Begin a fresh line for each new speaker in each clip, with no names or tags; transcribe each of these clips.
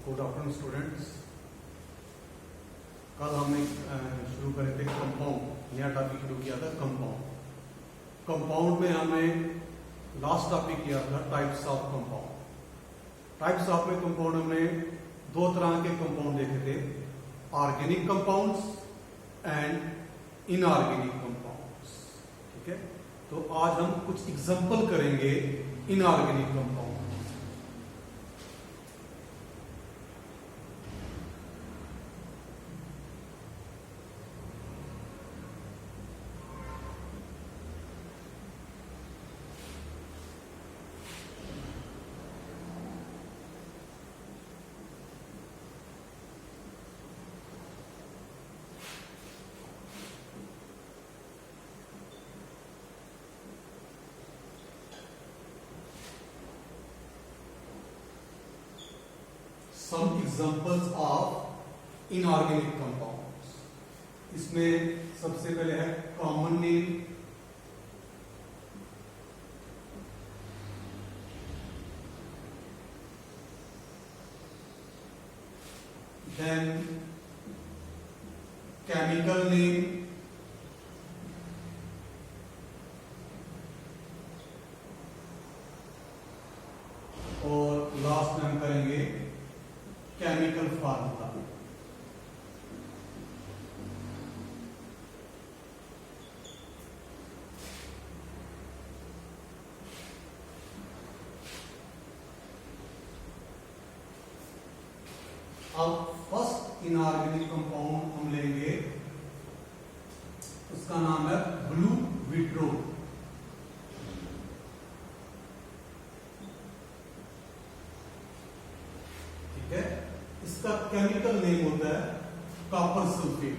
Good afternoon students. कल हमने शुरू करे थे कंपाउंड, नया टॉपिक शुरू किया था कंपाउंड। कंपाउंड में हमें लास्ट टॉपिक किया था types of compound. Types of में कंपाउंड हमने दो तरह के कंपाउंड देखे थे, organic compounds and inorganic compounds. ठीक है, तो आज हम कुछ एग्जांपल करेंगे inorganic compound. Some examples of inorganic compounds. इसमें सबसे पहले है common name, then chemical name, और लास्ट में हम करेंगे केमिकल फार्मूला। अब फर्स्ट इनऑर्गेनिक कंपाउंड हम लेंगे, उसका नाम है ब्लू विट्रोल। ठीक है, इसका केमिकल नेम होता है कॉपर सल्फेट।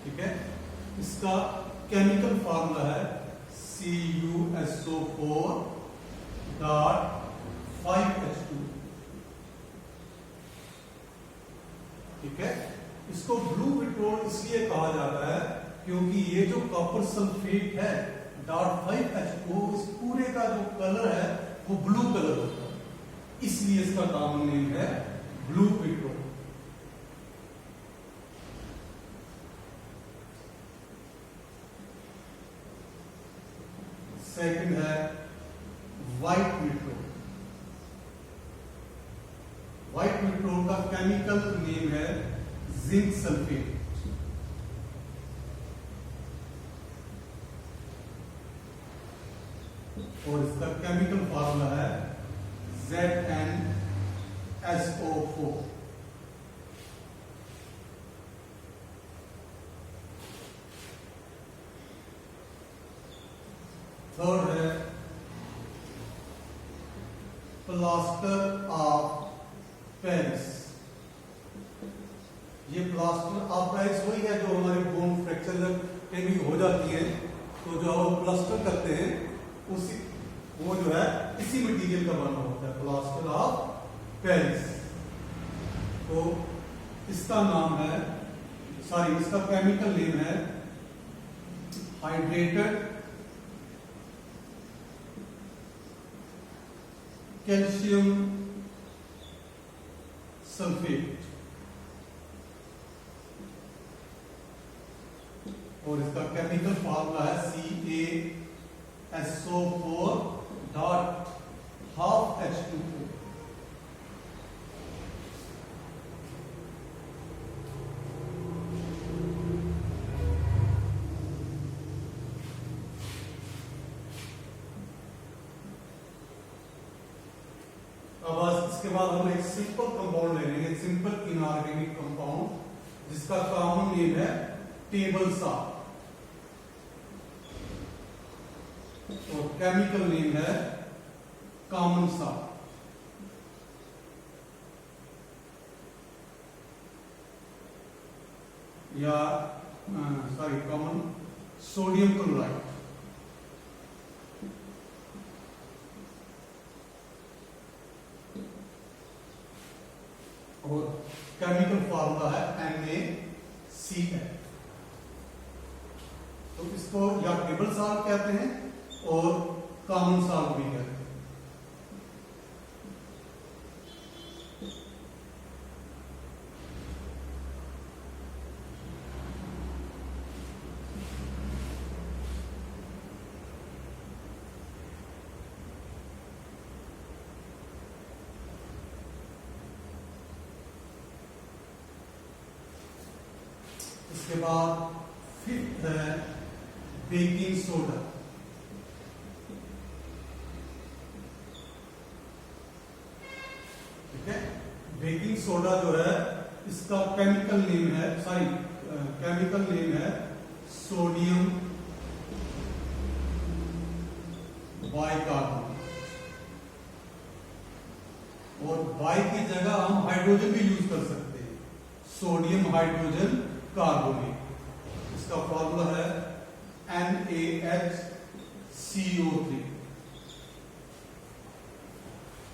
ठीक है, इसका केमिकल फार्मूला है CuSO4.5H2। ठीक है, इसको ब्लू विट्रोल इसलिए कहा जाता है क्योंकि ये जो कॉपर सल्फेट है .5H2, इस पूरे का जो कलर है वो ब्लू कलर होता है, इसलिए इसका कॉमन नेम है ब्लू विट्रोल। सेकंड है व्हाइट विट्रोल। व्हाइट विट्रोल का केमिकल नेम है जिंक सल्फेट। और इसका केमिकल फार्मूला है ZnSO4। थर्ड है प्लास्टर ऑफ पेरिस। ये प्लास्टर ऑफ पेरिस वही है जो हमारे बोन फ्रैक्चर पे भी हो जाती है, तो जो हम प्लास्टर करते हैं उसी वो जो है इसी मटेरियल का बना होता है, प्लास्टर ऑफ पेरिस। तो इसका नाम है, इसका केमिकल नेम है हाइड्रेटेड कैल्शियम सल्फेट। और इसका केमिकल फार्मूला है CaSO4.5H2O। अब इसके बाद हम एक सिंपल कंपाउंड ले लेंगे, सिंपल इनऑर्गेनिक कंपाउंड, जिसका कॉमन नेम है टेबल सॉल्ट और केमिकल नेम है कॉमन सॉल्ट। या कॉमन सोडियम क्लोराइड। और केमिकल फार्मूला है NaCl। तो इसका इसको या टेबल सॉल्व कहते हैं और कॉमन सॉल्व भी कहते हैं। इसके बाद फिफ्थ है बेकिंग सोडा। ठीक है, बेकिंग सोडा जो है इसका केमिकल नेम है सोडियम बाइकार्बोनेट, और बाई की जगह हम हाइड्रोजन भी यूज कर सकते हैं, सोडियम हाइड्रोजन कार्बोनेट। इसका फॉर्मूला है NaHCO3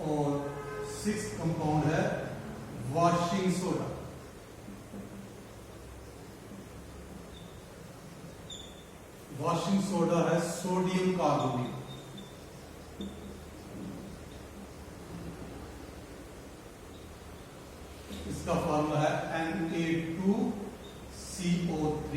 और सिक्स्थ कंपाउंड है वॉशिंग सोडा। वॉशिंग सोडा है सोडियम कार्बोनेट। इसका फॉर्मूला है Na2CO3।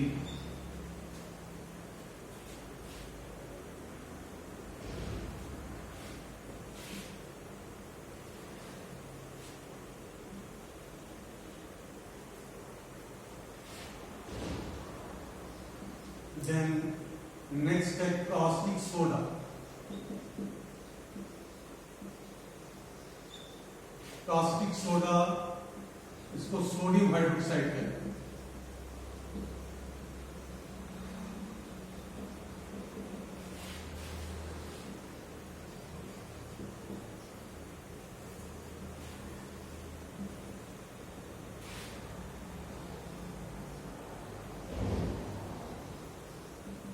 Then next है caustic soda। caustic soda इसको सोडियम हाइड्रोक्साइड कहते हैं।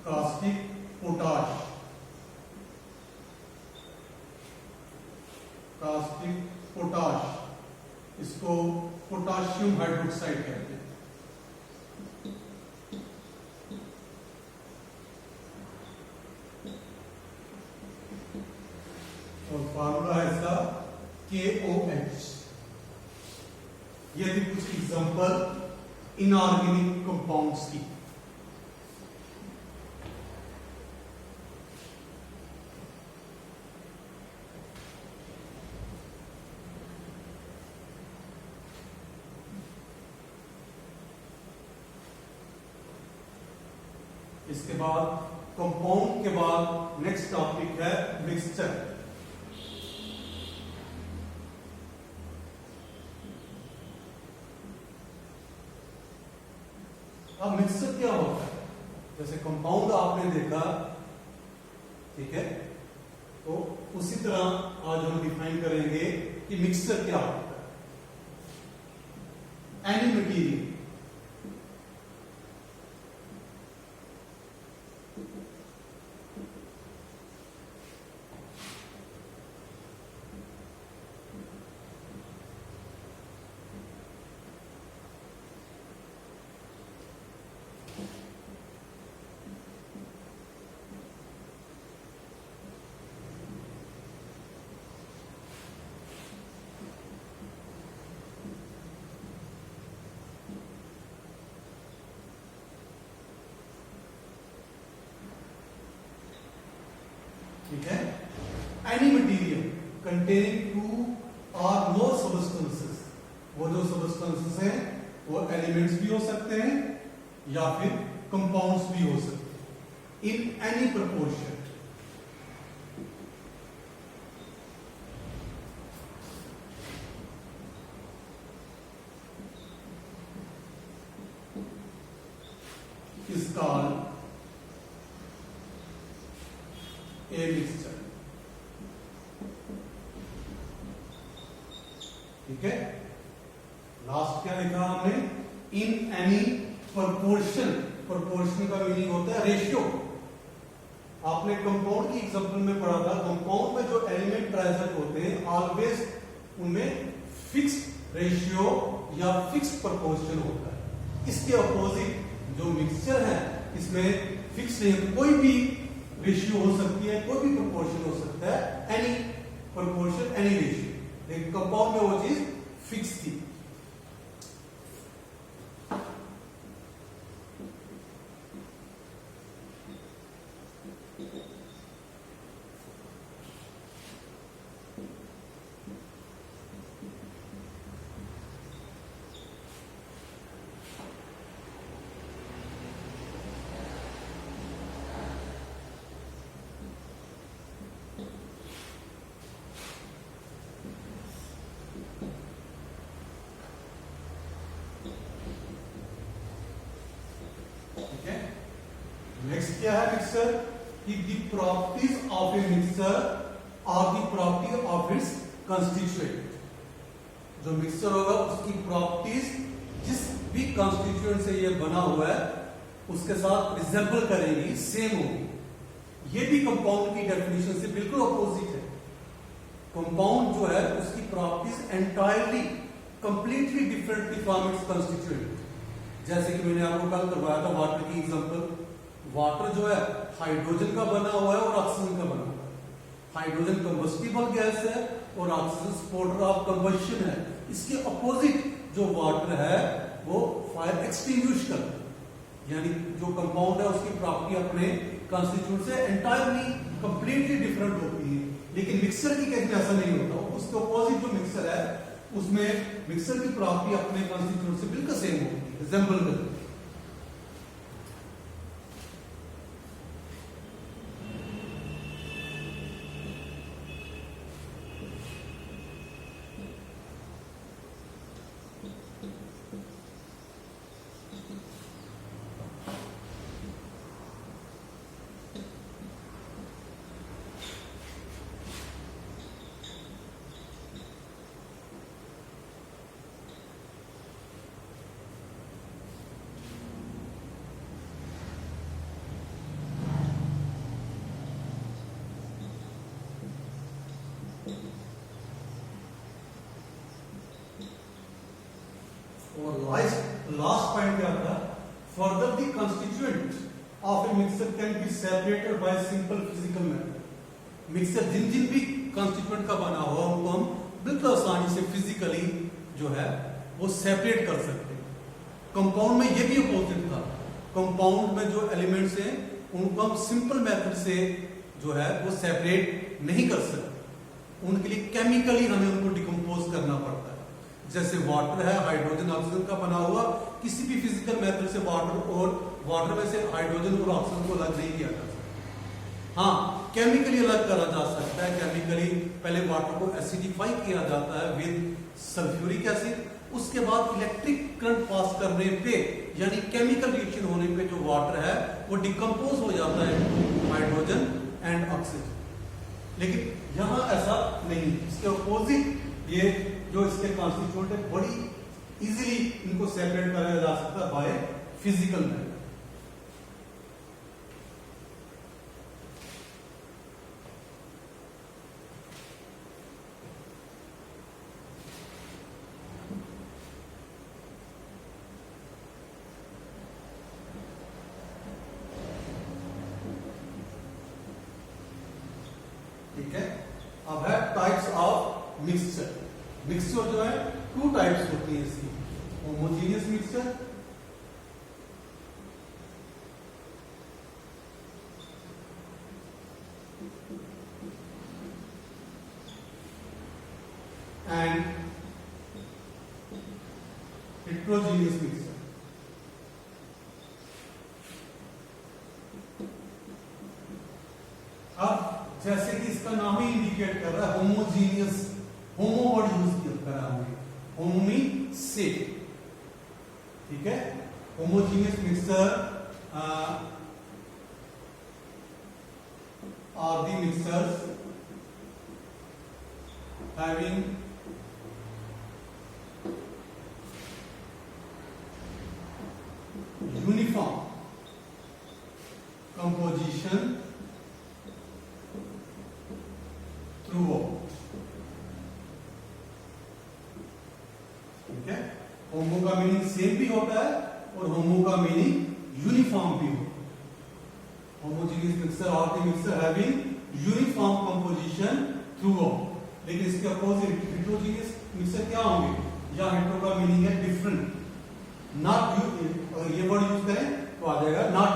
Caustic potash. कास्टिक पोटाश इसको पोटाशियम हाइड्रोक्साइड कहते हैं। और फार्मूला है इसका KOH। ये थी कुछ एग्जांपल इनऑर्गेनिक कंपाउंड्स की। इसके बाद कंपाउंड के बाद नेक्स्ट टॉपिक है मिक्सचर। अब मिक्सचर क्या होता है? जैसे कंपाउंड आपने देखा, ठीक है, तो उसी तरह आज हम डिफाइन करेंगे कि मिक्सचर क्या होता है। एनी मटीरियल ठीक है, एनी मटीरियल कंटेनिंग टू और मोर सबस्टेंसेस। वो जो सबस्टेंसेस हैं वो एलिमेंट्स भी हो सकते हैं या फिर कंपाउंड्स भी हो सकते हैं, in any proportion. is called a mixture। ठीक है, लास्ट क्या लिखा हमने? In any proportion. प्रोपोर्शन का मीनिंग होता है रेशियो। आपने कंपाउंड की एग्जांपल में पढ़ा था, कंपाउंड में जो एलिमेंट प्रेजेंट होते हैं ऑलवेज उनमें फिक्स्ड रेशियो या फिक्स्ड प्रोपोर्शन होता है। इसके अपोजिट जो मिक्सचर है इसमें फिक्स नहीं है, कोई भी रेशियो हो सकती है, कोई भी प्रोपोर्शन हो सकता है, एनी प्रोपोर्शन एनी रेशियो, लेकिन कंपाउंड में वो चीज फिक्स थी। नेक्स्ट क्या है मिक्सचर की the properties of a mixture और the property of its constituent. जो मिक्सचर होगा उसकी प्रॉपर्टीज जिस भी कंस्टिट्यूएंट से ये बना हुआ है उसके साथ रिजेंबल करेगी, सेम होगी। ये भी कंपाउंड की डेफिनेशन से बिल्कुल अपोजिट है। कंपाउंड जो है उसकी properties entirely completely different from its constituent. जैसे कि मैंने आपको कल करवाया था वाटर की एग्जांपल। वाटर जो है हाइड्रोजन का बना हुआ है और ऑक्सीजन का बना हुआ है। हाइड्रोजन कंबस्टिबल गैस है और ऑक्सीजन स्पोर्टर ऑफ कंबशन है। इसके अपोजिट जो वाटर है वो फायर एक्सटिंग्विश करता है। यानी जो कंपाउंड है उसकी प्रॉपर्टी अपने कंस्टिट्यूएंट से एंटायरली कंप्लीटली डिफरेंट होती है। लेकिन मिक्सचर की केस में ऐसा नहीं होता। उसके अपोजिट जो मिक्सचर है उसमें मिक्सचर की प्रॉपर्टी अपने कंस्टिट्यूएंट से बिल्कुल सेम होती है, रिजेंबल करती है। और लास्ट पॉइंट क्या था? Further the constituent of a mixture can be separated by simple physical method. Mixture जिन जिन भी कंस्टिट्यूएंट का बना हुआ उनको हम बिल्कुल आसानी से फिजिकली जो है वो सेपरेट कर सकते हैं। कंपाउंड में ये भी अपोजिट था। कंपाउंड में जो एलिमेंट्स हैं उनको हम सिंपल मेथड से जो है वो सेपरेट नहीं कर सकते। उनके लिए केमिकली हमें उनको डिकम्पोज करना पड़ता है। जैसे वाटर है हाइड्रोजन ऑक्सीजन का बना हुआ, किसी भी फिजिकल मेथड से वाटर में से हाइड्रोजन और ऑक्सीजन को अलग नहीं किया जा सकता। हाँ, केमिकली अलग करा जा सकता है। केमिकली पहले वाटर को एसिडिफाई किया जाता है विद सल्फ्यूरिक एसिड, उसके बाद इलेक्ट्रिक करंट पास करने पे यानी केमिकल रिएक्शन होने पे जो वाटर है वो डिकम्पोज हो जाता है हाइड्रोजन एंड ऑक्सीजन। लेकिन यहां ऐसा नहीं, इसके अपोजिट ये जो इसके कॉन्स्टिट्यूएंट है बड़ी इजीली इनको सेपरेट करा जा सकता है बाय फिजिकल मेथड। ठीक है, अब है टाइप्स ऑफ मिक्सचर। मिक्सचर जो है टू टाइप्स होती है इसकी, homogeneous mixture and heterogeneous mixture. अब जैसे कि इसका नाम ही इंडिकेट कर रहा है होमोजीनियस, होमो वर्ड यूज करा हमने, होमी से। ठीक है, homogeneous mixture are the mixtures having uniform composition throughout. ठीक है, होमो का मीनिंग सेम भी होता है और होमो का मीनिंग यूनिफॉर्म भी होता है। homogeneous mixture or the mixture having uniform composition throughout. लेकिन इसके अपोजिट heterogeneous mixture क्या होंगे? या हेटेरो का मीनिंग है डिफरेंट, नॉट अगर ये वर्ड यूज करें तो आ जाएगा नॉट